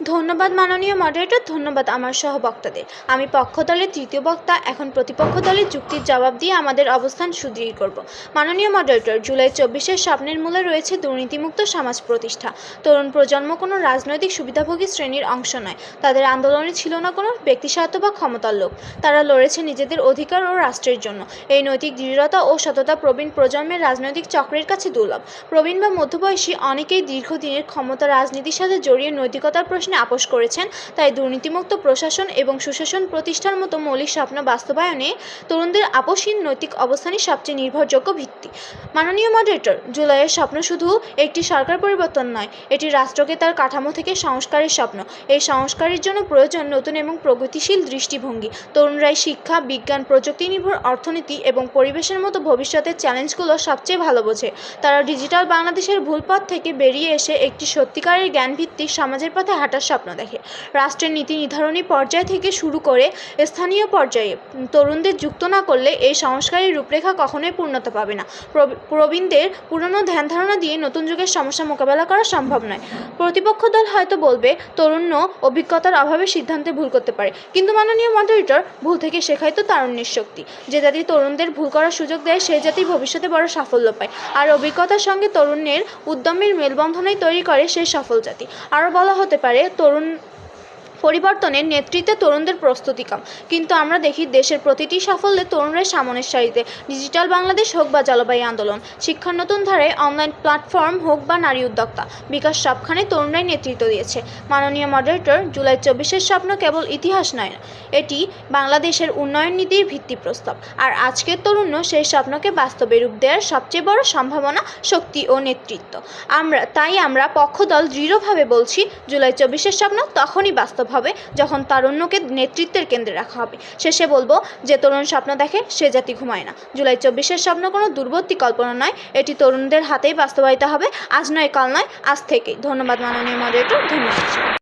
ধন্যবাদ মাননীয় মডারেটর, ধন্যবাদ আমার সহবক্তাদের। আমি পক্ষ দলের তৃতীয় বক্তা, এখন প্রতিপক্ষ দলের যুক্তির জবাব দিয়ে আমাদের অবস্থান সুদৃঢ় করব। মাননীয় মডারেটর, জুলাই 24-এর স্বপ্নের মূলে রয়েছে দুর্নীতিমুক্ত সমাজ প্রতিষ্ঠা। তরুণ প্রজন্ম কোনো রাজনৈতিক সুবিধাভোগী শ্রেণীর অংশ নয়। তাদের আন্দোলনে ছিল না কোনো ব্যক্তিস্বার্থ বা ক্ষমতার লোভ। তারা লড়েছে নিজেদের অধিকার ও রাষ্ট্রের জন্য। এই নৈতিক দৃঢ়তা ও সততা প্রবীণ প্রজন্মের রাজনৈতিক চক্রের কাছে দুর্লভ। প্রবীণ বা মধ্যবয়সী অনেকেই দীর্ঘদিনের ক্ষমতা রাজনীতির সাথে জড়িয়ে নৈতিকতার প্রশ্নে আপোষ করেছেন। তাই দুর্নীতিমুক্ত প্রশাসন এবং সুশাসন প্রতিষ্ঠার মতো মৌলিক স্বপ্ন বাস্তবায়নে তরুণদের আপোষহীন নৈতিক অবস্থানই সবচেয়ে নির্ভরযোগ্য ভিত্তি। মাননীয় মডারেটর, জুলাইয়ের স্বপ্ন শুধু একটি সরকার পরিবর্তন নয়, এটি রাষ্ট্রকে তার কাঠামো থেকে সংস্কারের স্বপ্ন। এই সংস্কারের জন্য প্রয়োজন নতুন এবং প্রগতিশীল দৃষ্টিভঙ্গি। তরুণরাই শিক্ষা, বিজ্ঞান, প্রযুক্তি নির্ভর অর্থনীতি এবং পরিবেশের মতো ভবিষ্যতের চ্যালেঞ্জগুলো সবচেয়ে ভালো বোঝে। তারা ডিজিটাল বাংলাদেশের ভুল পথ থেকে বেরিয়ে এসে একটি সত্যিকারের জ্ঞানভিত্তিক সমাজের পথে হাঁটার স্বপ্ন দেখে। রাষ্ট্রের নীতি নির্ধারণী পর্যায় থেকে শুরু করে স্থানীয় পর্যায়ে তরুণদের যুক্ত না করলে এই সংস্কারের রূপরেখা কখনোই পূর্ণতা পাবে না। প্রবীণদের পুরনো ধ্যান ধারণা দিয়ে নতুন যুগের সমস্যা মোকাবেলা করা সম্ভব নয়। প্রতিপক্ষ দল হয়তো বলবে তরুণ অভিজ্ঞতার অভাবে সিদ্ধান্তে ভুল করতে পারে, কিন্তু মাননীয় মডারেটর, ভুল থেকে শেখাই তো তারুণ্যের শক্তি। যে জাতি তরুণদের ভুল করার সুযোগ দেয় সেই জাতি ভবিষ্যতে বড় সাফল্য পায়, আর অভিজ্ঞতার সঙ্গে তরুণের উদ্যমের মেলবন্ধনই তৈরি করে সেই সফল জাতি। আরও বলা হতে পারে, তরুণ পরিবর্তনের নেতৃত্বে তরুণদের প্রস্তুতি কম, কিন্তু আমরা দেখি দেশের প্রতিটি সাফল্যে তরুণরাই সামনের সারিতে। ডিজিটাল বাংলাদেশ হোক বা জলবায়ু আন্দোলন, শিক্ষার নতুন ধারায় অনলাইন প্ল্যাটফর্ম হোক বা নারী উদ্যোক্তা, বিকাশ সবখানে তরুণরাই নেতৃত্ব দিয়েছে। মাননীয় মডারেটর, জুলাই 24-এর স্বপ্ন কেবল ইতিহাস নয়, এটি বাংলাদেশের উন্নয়ন নীতির ভিত্তিপ্রস্তর। আর আজকের তরুণ সেই স্বপ্নকে বাস্তবে রূপ দেওয়ার সবচেয়ে বড় সম্ভাবনা, শক্তি ও নেতৃত্ব। আমরা পক্ষ দল দৃঢ়ভাবে বলছি, জুলাই 24-এর স্বপ্ন তখনই বাস্তব হবে যখন তারুণ্যকে নেতৃত্বের কেন্দ্রে রাখা হবে। শেষে বলবো, যে তরুণ স্বপ্ন দেখে সে জাতি ঘুমায় না। জুলাই 24-এর স্বপ্ন কোনো দূরবর্তী কল্পনা নয়, এটি তরুণদের হাতেই বাস্তবায়িত হবে। আজ নয়, কাল নয়, আজ থেকেই। ধন্যবাদ মাননীয় মডারেটর, ধন্যবাদ।